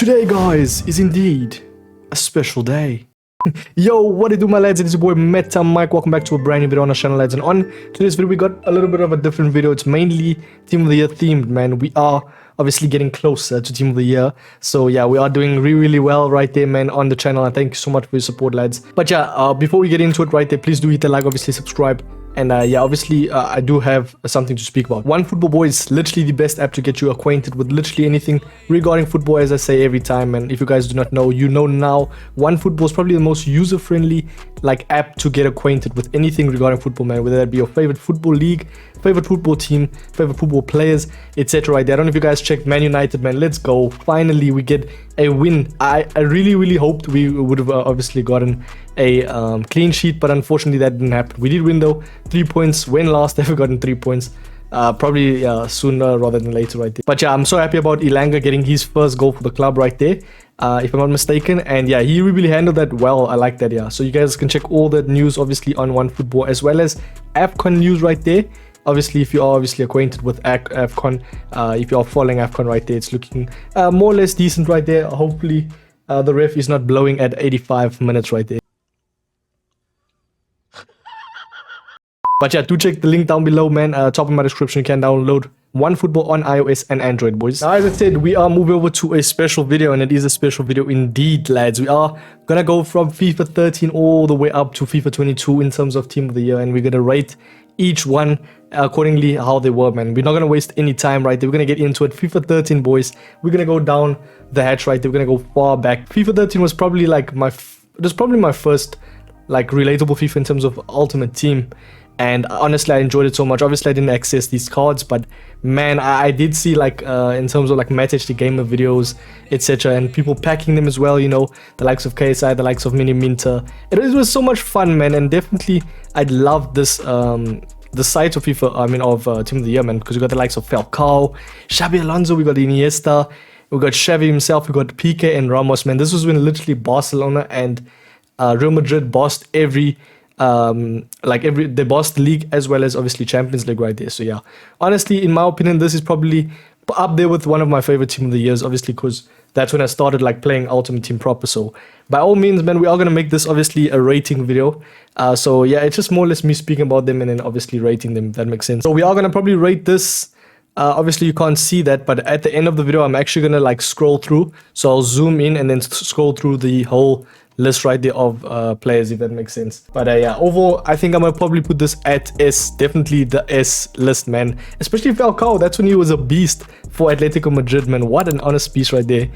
Today, guys, is indeed a special day. Yo, what it do, my lads? It is your boy MetaMike. Welcome back to a brand new video on our channel, lads. And on today's video, we got a little bit of a different video. It's mainly Team of the Year themed, man. We are obviously getting closer to Team of the Year. So yeah, we are doing really well right there, man, on the channel. And thank you so much for your support, lads. But yeah, before we get into it right there, please do hit the like, obviously subscribe. And yeah, obviously, I do have something to speak about. OneFootball, boy, is literally the best app to get you acquainted with literally anything regarding football, as I say every time. And if you guys do not know, you know now. OneFootball is probably the most user-friendly app to get acquainted with anything regarding football, man. Whether that be your favorite football league, favorite football team, favorite football players, etc. Right there. I don't know if you guys checked Man United, man. Let's go. Finally, we get a win. I really hoped we would have obviously gotten a clean sheet, but unfortunately that didn't happen. We did win though. 3 points. When last ever gotten 3 points? Probably sooner rather than later right there. But yeah, I'm so happy about Elanga getting his first goal for the club right there, if I'm not mistaken. And yeah, he really handled that well. I like that. Yeah, so you guys can check all the news obviously on OneFootball, as well as AFCON news right there. Obviously, if you are obviously acquainted with AFCON, if you are following AFCON right there, it's looking more or less decent right there. Hopefully the ref is not blowing at 85 minutes right there. But yeah, do check the link down below, man. Top of my description, you can download OneFootball on iOS and Android, boys. Now, as I said, we are moving over to a special video, and it is a special video indeed, lads. We are gonna go from FIFA 13 all the way up to FIFA 22 in terms of Team of the Year, and we're gonna rate each one accordingly how they were, man. We're not gonna waste any time right there. We're gonna get into it. FIFA 13, boys. We're gonna go down the hatch right there. We're gonna go far back. FIFA 13 was probably like my first relatable FIFA in terms of Ultimate Team. And honestly, I enjoyed it so much. Obviously, I didn't access these cards, but man, I did see in terms of Match HD Gamer videos, etc., and people packing them as well. You know, the likes of KSI, the likes of Mini Minter. It was so much fun, man, and definitely I loved this the site of FIFA. I mean, of Team of the Year, man, because we got the likes of Falcao, Xabi Alonso, we got Iniesta, we got Xavi himself, we got Piqué and Ramos, man. This was when literally Barcelona and Real Madrid bossed every. They bossed the league as well as obviously Champions League right there. So yeah, honestly, in my opinion, this is probably up there with one of my favorite Team of the Years, obviously, because that's when I started playing Ultimate Team proper. So by all means, man, we are gonna make this obviously a rating video. So yeah, it's just more or less me speaking about them and then obviously rating them, if that makes sense. So we are gonna probably rate this. Obviously you can't see that, but at the end of the video I'm actually gonna scroll through. So I'll zoom in and then scroll through the whole list right there of players, if that makes sense. But yeah, overall I think I'm gonna probably put this at S, definitely the S list, man. Especially Falcao, that's when he was a beast for Atletico Madrid, man. What an honest beast right there.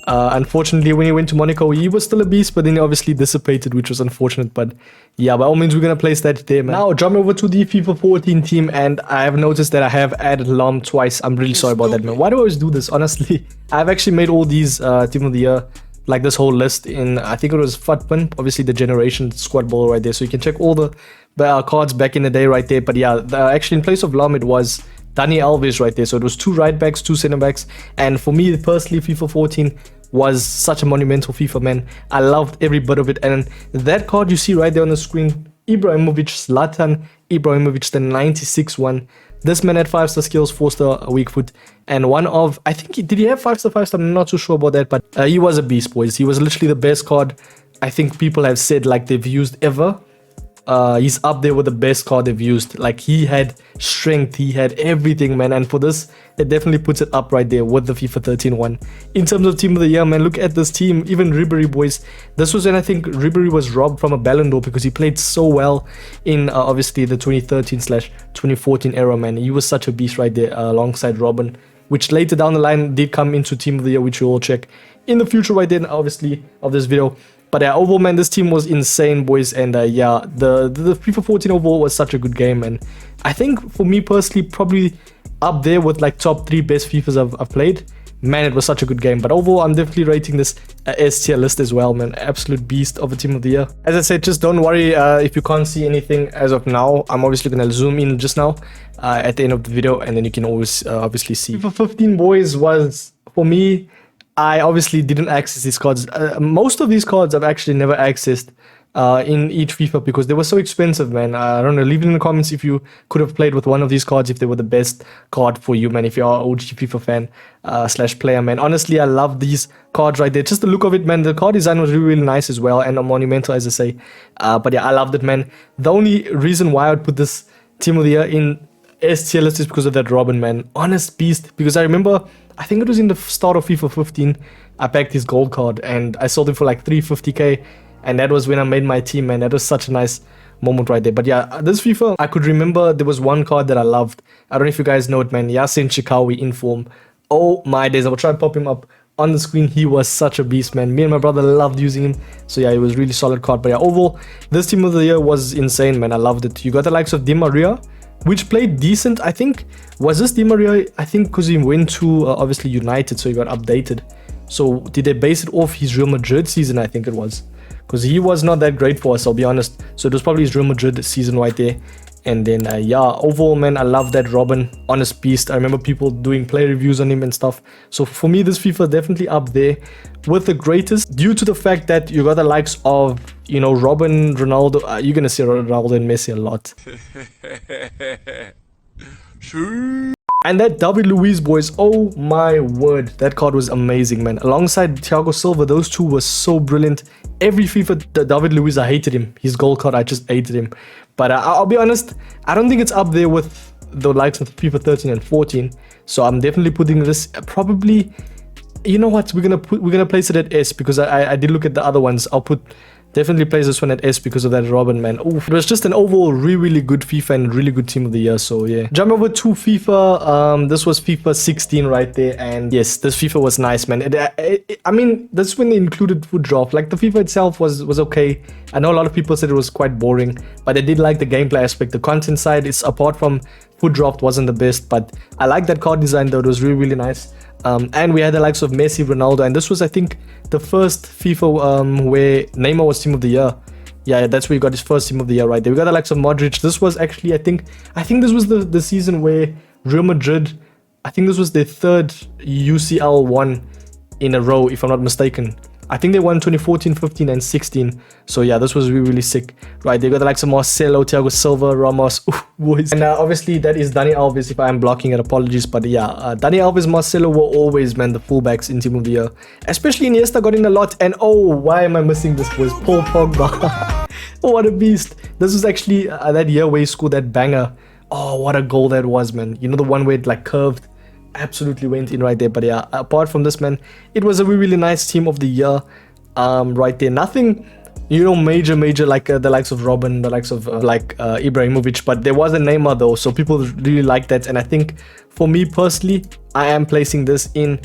Unfortunately, when he went to Monaco, he was still a beast, but then he obviously dissipated, which was unfortunate. But yeah, by all means, we're gonna place that there, man. Now, jump over to the FIFA 14 team, and I have noticed that I have added Lam twice. I'm really sorry about that, man. Why do I always do this? Honestly, I've actually made all these Team of the Year, this whole list in, I think it was FUTBIN, obviously the generation squad ball right there. So you can check all the cards back in the day right there. But yeah, actually in place of Lam, it was Dani Alves right there. So it was 2 right backs, 2 center backs. And for me personally, FIFA 14 was such a monumental FIFA, man. I loved every bit of it. And that card you see right there on the screen, Ibrahimovic, Zlatan Ibrahimovic, the 96 one. This man had 5-star skills, 4-star weak foot, and one of, I think, did he have 5-star, 5-star? I'm not too sure about that, but he was a beast, boys. He was literally the best card I think people have said they've used ever. He's up there with the best card they've used. He had strength, he had everything, man. And for this, it definitely puts it up right there with the FIFA 13 one. In terms of Team of the Year, man, look at this team. Even Ribéry, boys. This was when I think Ribéry was robbed from a Ballon d'Or because he played so well in obviously the 2013/2014 era, man. He was such a beast right there alongside Robin, which later down the line did come into Team of the Year, which you all check in the future right there, obviously, of this video. But yeah, overall, man, this team was insane, boys. And yeah, the FIFA 14 overall was such a good game. And I think for me personally, probably up there with top 3 best FIFAs I've played. Man, it was such a good game. But overall, I'm definitely rating this S tier list as well, man. Absolute beast of a Team of the Year. As I said, just don't worry if you can't see anything as of now. I'm obviously going to zoom in just now at the end of the video. And then you can always obviously see. FIFA 15, boys, was, for me, I obviously didn't access these cards. Most of these cards I've actually never accessed in each FIFA because they were so expensive, man. I don't know. Leave it in the comments if you could have played with one of these cards, if they were the best card for you, man. If you are an OG FIFA fan slash player, man. Honestly, I love these cards right there. Just the look of it, man. The card design was really, really nice as well, and monumental, as I say. But yeah, I loved it, man. The only reason why I would put this Team of the Year in S tier list is because of that Robin, man. Honest beast. Because I remember, I think it was in the start of FIFA 15, I packed his gold card and I sold him for like 350k. And that was when I made my team, man. That was such a nice moment right there. But yeah, this FIFA, I could remember there was one card that I loved. I don't know if you guys know it, man. Yasin Chikawi in form. Oh my days. I will try to pop him up on the screen. He was such a beast, man. Me and my brother loved using him. So yeah, it was really solid card. But yeah, overall, this Team of the Year was insane, man. I loved it. You got the likes of Di Maria, which played decent. I think, was this Di Maria? I think because he went to, obviously, United, so he got updated. So did they base it off his Real Madrid season? I think it was. Because he was not that great for us, I'll be honest. So it was probably his Real Madrid season right there. And then, yeah, overall, man, I love that Robin. Honest beast. I remember people doing play reviews on him and stuff. So for me, this FIFA definitely up there with the greatest, due to the fact that you got the likes of, you know, Robin, Ronaldo. You're going to see Ronaldo and Messi a lot. And that David Luiz, boys, oh my word, that card was amazing, man. Alongside Thiago Silva, those two were so brilliant. Every FIFA, David Luiz, I hated him. His gold card, I just hated him. But I'll be honest, I don't think it's up there with the likes of FIFA 13 and 14. So I'm definitely putting this probably, you know what, we're gonna place it at S, because I did look at the other ones. I'll definitely place this one at S because of that Robin, man. Oof. It was just an overall really good FIFA and really good Team of the Year, so yeah. Jump over to FIFA. This was FIFA 16 right there, and yes, this FIFA was nice, man. I mean, that's when they included food draft. Like, the FIFA itself was okay. I know a lot of people said it was quite boring, but I did like the gameplay aspect. The content side, is apart from food draft, wasn't the best, but I like that card design though. It was really nice. And we had the likes of Messi, Ronaldo, and this was, I think, the first FIFA where Neymar was Team of the Year. Yeah, that's where he got his first Team of the Year right there. We got the likes of Modric. This was actually, I think this was the season where Real Madrid, I think this was their third UCL one in a row, if I'm not mistaken. I think they won 2014, 15, and 16. So yeah, this was really sick. Right, they got the likes of Marcelo, Thiago Silva, Ramos, boys. And obviously that is Dani Alves, if I'm blocking it, apologies. But yeah, Dani Alves, Marcelo were always, man, the fullbacks in Team of the Year. Especially Iniesta got in a lot. And oh, why am I missing this, boys? Paul Pogba. Oh, what a beast. This was actually that year where he scored that banger. Oh, what a goal that was, man. You know, the one where it like curved. Absolutely went in right there. But yeah, apart from this, man, it was a really nice Team of the Year right there. Nothing, you know, major like the likes of Robin, the likes of Ibrahimovic, but there was a Neymar though, so people really like that. And I think for me personally, I am placing this in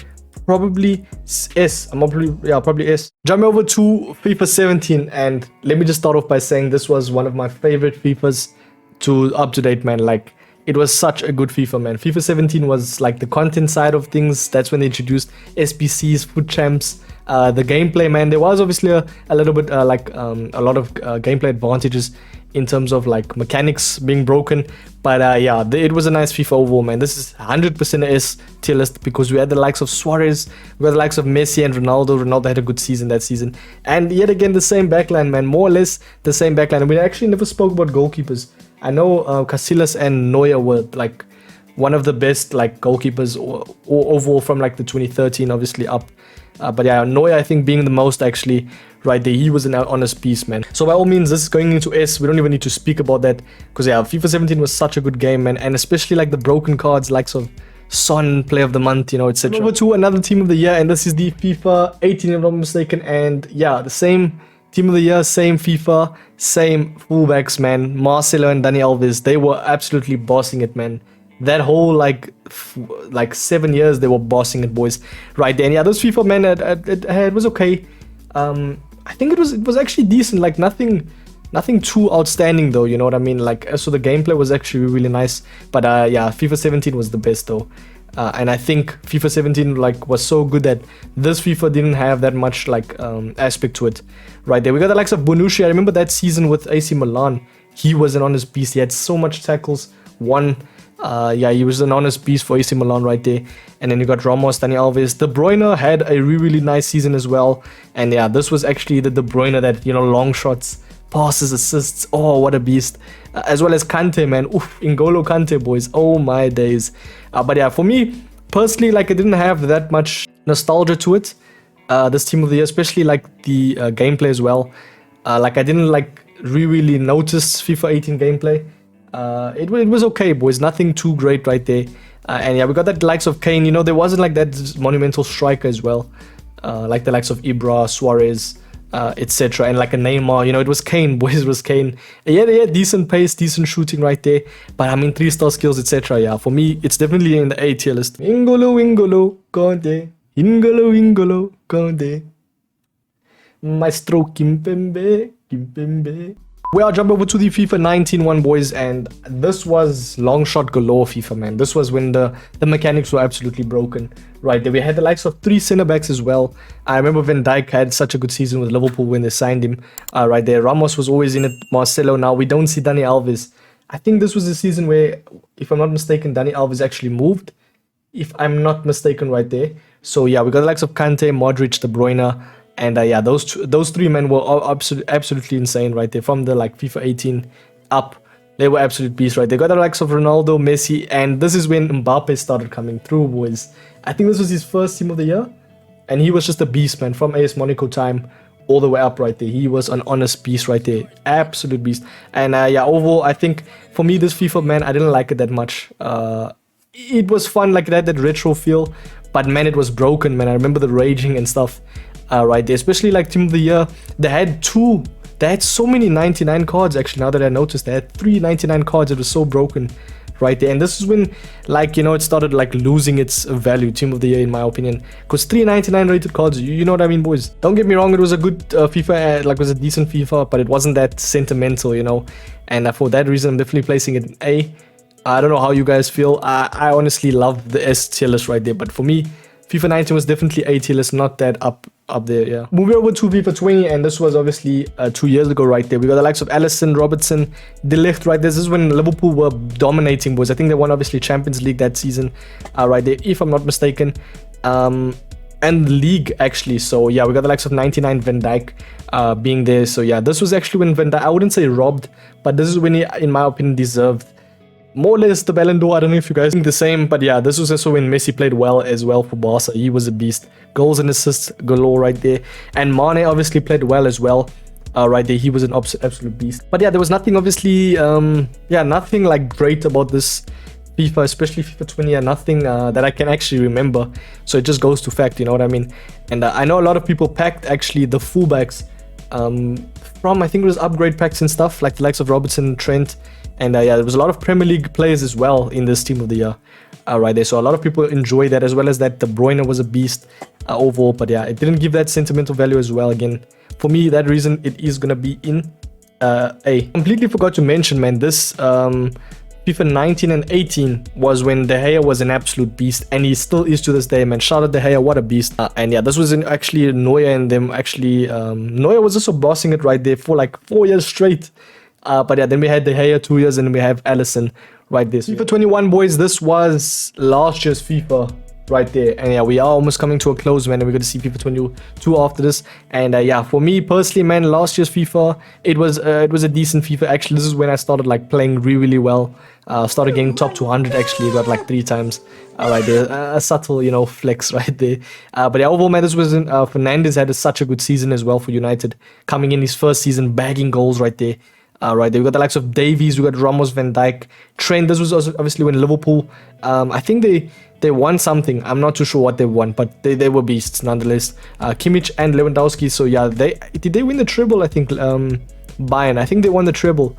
probably S. Probably S. Jump over to FIFA 17, and let me just start off by saying this was one of my favorite FIFAs to up to date, man. Like, it was such a good FIFA, man. FIFA 17 was like the content side of things. That's when they introduced SBCs, foot champs, the gameplay, man. There was obviously a little bit a lot of gameplay advantages in terms of like mechanics being broken. But yeah, it was a nice FIFA overall, man. This is 100% S tier list because we had the likes of Suarez, we had the likes of Messi and Ronaldo. Ronaldo had a good season that season. And yet again, the same backline, man. More or less the same backline. And we actually never spoke about goalkeepers. I know Casillas and Neuer were like one of the best like goalkeepers or overall from like the 2013 obviously up. But yeah, Neuer, I think, being the most actually right there. He was an honest beast, man. So by all means, this is going into S. We don't even need to speak about that because yeah, FIFA 17 was such a good game, man. And especially like the broken cards, likes of Son, Player of the Month, you know, etc. Over to another Team of the Year, and this is the FIFA 18, if I'm not mistaken. And yeah, the same Team of the Year, same FIFA, same fullbacks, man. Marcelo and Dani Alves, they were absolutely bossing it, man. That whole like 7 years they were bossing it, boys. Right then, yeah, this FIFA, man, it was okay. I think it was actually decent. Like nothing too outstanding though. You know what I mean? Like, so the gameplay was actually really nice. But yeah, FIFA 17 was the best though. And I think FIFA 17 like was so good that this FIFA didn't have that much like aspect to it. Right there, we got the likes of Bonucci. I remember that season with AC Milan. He was an honest beast. He had so much tackles. Yeah, he was an honest beast for AC Milan right there. And then you got Ramos, Dani Alves. De Bruyne had a really nice season as well. And yeah, this was actually the De Bruyne that, you know, long shots, passes, assists. Oh, what a beast. As well as Kante, man. Oof, N'Golo Kante, boys. Oh my days. But yeah, for me personally, like, I didn't have that much nostalgia to it. This team of the year, especially like the gameplay as well. Like, I didn't like really notice FIFA 18 gameplay. It was okay, boys. Nothing too great right there. And yeah, we got that likes of Kane. You know, there wasn't like that monumental striker as well. Like the likes of Ibra, Suarez, etc. And like a Neymar. You know, it was Kane, boys. It was Kane. Yeah, decent pace, decent shooting right there. But I mean, 3-star skills, etc. Yeah, for me, it's definitely in the A tier list. N'Golo Kante. N'Golo Kante. Maestro Kimpembe. We are jump over to the FIFA 19 one, boys, and this was long shot galore FIFA, man. This was when the mechanics were absolutely broken, right there. We had the likes of 3 center backs as well. I remember Van Dijk had such a good season with Liverpool when they signed him, right there. Ramos was always in it. Marcelo. Now we don't see Dani Alves. I think this was the season where, if I'm not mistaken, Dani Alves actually moved, if I'm not mistaken, right there. So yeah, we got the likes of Kante, Modric, De Bruyne. And yeah, those 3 men were absolutely insane right there. From the like FIFA 18 up, they were absolute beasts right. They got the likes of Ronaldo, Messi, and this is when Mbappe started coming through, boys. I think this was his first team of the year, and he was just a beast, man. From AS Monaco time all the way up right there, he was an honest beast right there, absolute beast. And yeah, overall, I think for me this FIFA, man, I didn't like it that much. It was fun, like that retro feel, but man, it was broken, man. I remember the raging and stuff. Right there, especially like team of the year, they had so many 99 cards. Actually, now that I noticed, they had 3 99 cards. It was so broken right there, and this is when, like, you know, it started like losing its value, team of the year, in my opinion, because 3 99 rated cards, you know what I mean, boys. Don't get me wrong, it was a good FIFA, like, it was a decent FIFA, but it wasn't that sentimental, you know. And for that reason, I'm definitely placing it in A. I don't know how you guys feel. I honestly love the S tier list right there, but for me, FIFA 19 was definitely A tier list, not that up there, yeah. Moving over to FIFA 20, and this was obviously 2 years ago right there. We got the likes of Alisson, Robertson, De Ligt right there. This is when Liverpool were dominating, boys. I think they won obviously Champions League that season, right there, if I'm not mistaken. And the league actually. So yeah, we got the likes of 99 Van Dijk being there. So yeah, this was actually when Van Dijk, I wouldn't say robbed, but this is when he, in my opinion, deserved more or less the Ballon d'Or. I don't know if you guys think the same, but yeah, this was also when Messi played well as well for Barca. He was a beast. Goals and assists galore right there. And Mane obviously played well as well. Right there, he was an absolute beast. But yeah, there was nothing obviously, yeah, nothing like great about this FIFA, especially FIFA 20. Yeah, nothing that I can actually remember. So it just goes to fact, you know what I mean? And I know a lot of people packed actually the fullbacks from, I think it was upgrade packs and stuff, like the likes of Robertson, Trent. And yeah, there was a lot of Premier League players as well in this team of the year, right there. So a lot of people enjoy that, as well as that De Bruyne was a beast overall. But yeah, it didn't give that sentimental value as well. Again, for me, that reason it is gonna be in A. Completely forgot to mention, man, this FIFA 19 and 18 was when De Gea was an absolute beast, and he still is to this day, man. Shout out De Gea, what a beast. And yeah, this was actually Neuer and them actually. Neuer was also bossing it right there for like 4 years straight. But yeah, then we had De Gea 2 years, and then we have Alisson right there. So FIFA 21, boys, this was last year's FIFA right there. And yeah, we are almost coming to a close, man, and we're going to see FIFA 22 after this. And yeah, for me personally, man, last year's FIFA, it was a decent FIFA. Actually, this is when I started like playing really well. Started getting top 200 actually, got like 3 times. Right there, a subtle, you know, flex right there. But yeah, overall, man, this was Fernandes had such a good season as well for United, coming in his first season, bagging goals right there. Right there, we got the likes of Davies, we got Ramos, Van Dijk, Trent. This was also obviously when Liverpool, I think they won something. I'm not too sure what they won, but they were beasts nonetheless. Kimmich and Lewandowski. So yeah, did they win the treble? I think Bayern. I think they won the treble,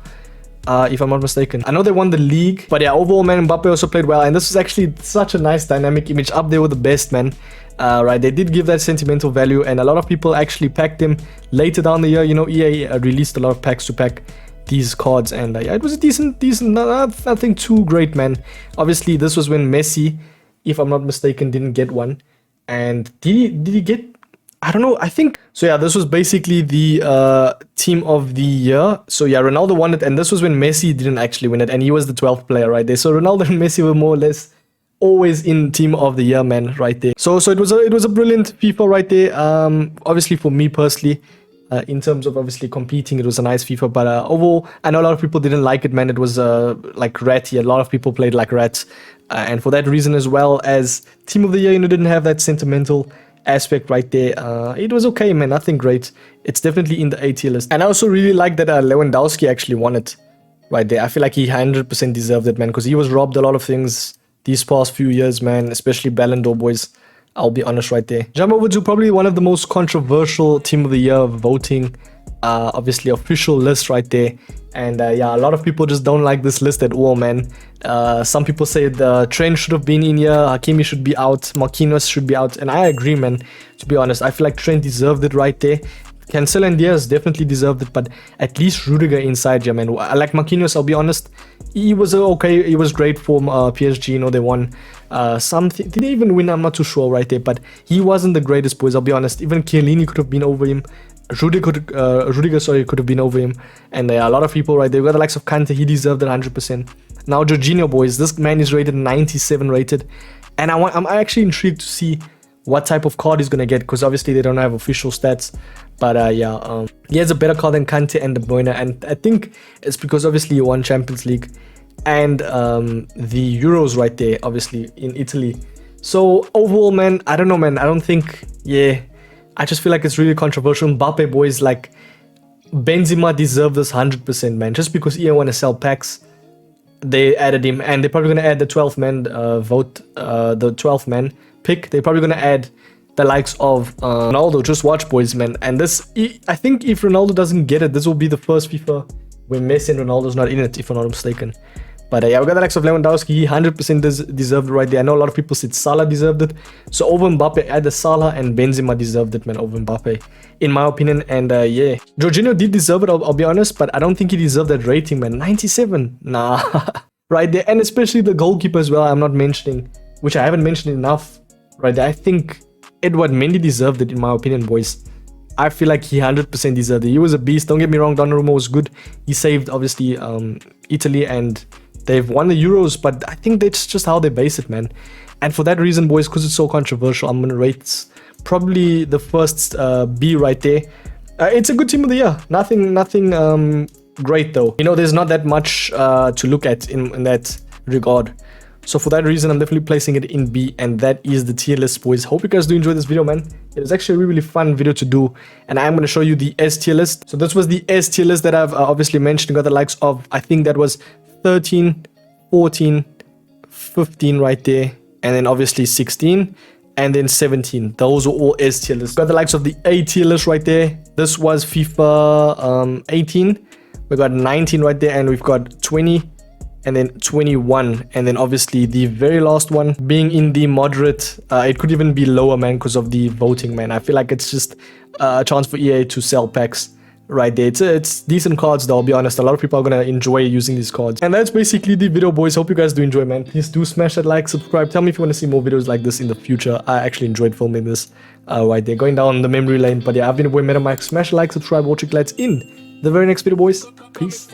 if I'm not mistaken. I know they won the league, but yeah, overall, man, Mbappe also played well, and this is actually such a nice dynamic image, up there with the best, man. Right, they did give that sentimental value, and a lot of people actually packed them later down the year. You know, EA released a lot of packs to pack these cards, and yeah, it was a decent, nothing too great, man. Obviously, this was when Messi, if I'm not mistaken, didn't get one, and did he get? I don't know. I think so. Yeah, this was basically the team of the year. So yeah, Ronaldo won it, and this was when Messi didn't actually win it, and he was the 12th player right there. So Ronaldo and Messi were more or less always in team of the year, man, right there. So it was a brilliant FIFA right there. Obviously for me personally, in terms of obviously competing. It was a nice FIFA, but overall, I know a lot of people didn't like it, man. It was like ratty. A lot of people played like rats, and for that reason, as well as Team of the Year, didn't have that sentimental aspect right there. It was okay, man. Nothing great. It's definitely in the A tier list, and I also really like that Lewandowski actually won it right there. I feel like he 100% deserved it, man, because he was robbed a lot of things these past few years, man, especially Ballon d'Or, boys. I'll be honest right there. Jump over to probably one of the most controversial Team of the Year voting, obviously official list right there. And yeah, a lot of people just don't like this list at all, man. Some people say the Trent should have been in here, Hakimi should be out, Marquinhos should be out, and I agree, man. To be honest, I feel like Trent deserved it right there. Cancelo and Diaz definitely deserved it, but at least Rudiger inside here, man. I like Marquinhos, I'll be honest. He was okay, he was great for PSG, they won something. Did they even win? I'm not too sure right there, but he wasn't the greatest, boys, I'll be honest. Even Chiellini could have been over him. Rudiger could have been over him. And a lot of people right there. We got the likes of Kante, he deserved it 100%. Now Jorginho, boys, this man is rated 97 rated. And I'm actually intrigued to see what type of card he's going to get, because obviously they don't have official stats. But yeah, he has a better card than Kante and De Bruyne, and I think it's because obviously he won Champions League and the Euros right there, obviously in Italy. So overall, man, I don't know, man. I don't think, yeah, I just feel like it's really controversial. Mbappe, boys, like Benzema deserved this 100%, man. Just because EA want to sell packs, they added him, and they're probably going to add the 12th man vote, the 12th man pick. They're probably going to add the likes of Ronaldo. Just watch, boys, man. And this, I think if Ronaldo doesn't get it, this will be the first FIFA where Messi and Ronaldo's not in it, if I'm not mistaken. But yeah, we got the likes of Lewandowski. He 100% deserved it right there. I know a lot of people said Salah deserved it. So over Mbappe, either Salah and Benzema deserved it, man, over Mbappe, in my opinion. And yeah, Jorginho did deserve it, I'll be honest, but I don't think he deserved that rating, man. 97, nah. Right there. And especially the goalkeeper as well, I'm not mentioning, which I haven't mentioned enough right there. I think Edward Mendy deserved it, in my opinion, boys. I feel like he 100% deserved it. He was a beast. Don't get me wrong, Donnarumma was good. He saved, obviously, Italy, and they've won the Euros, but I think that's just how they base it, man. And for that reason, boys, because it's so controversial, I'm going to rate probably the first B right there. It's a good Team of the Year. Nothing great, though. There's not that much to look at in that regard. So for that reason, I'm definitely placing it in B, and that is the tier list, boys. Hope you guys do enjoy this video, man. It was actually a really fun video to do, and I'm going to show you the S tier list. So this was the S tier list that I've obviously mentioned. Got the likes of, I think that was 13, 14, 15 right there, and then obviously 16, and then 17. Those are all S tier lists. Got the likes of the A tier list right there. This was FIFA 18. We got 19 right there, and we've got 20. And then 21, and then obviously the very last one being in the moderate. It could even be lower, man, because of the voting, man. I feel like it's just a chance for EA to sell packs right there. It's decent cards, though, I'll be honest. A lot of people are gonna enjoy using these cards. And that's basically the video, boys. Hope you guys do enjoy, man. Please do smash that like, subscribe. Tell me if you want to see more videos like this in the future. I actually enjoyed filming this right there, going down the memory lane. But yeah, I've been your boy MetaMike. Smash like, subscribe, watch your glad in the very next video, boys. Peace.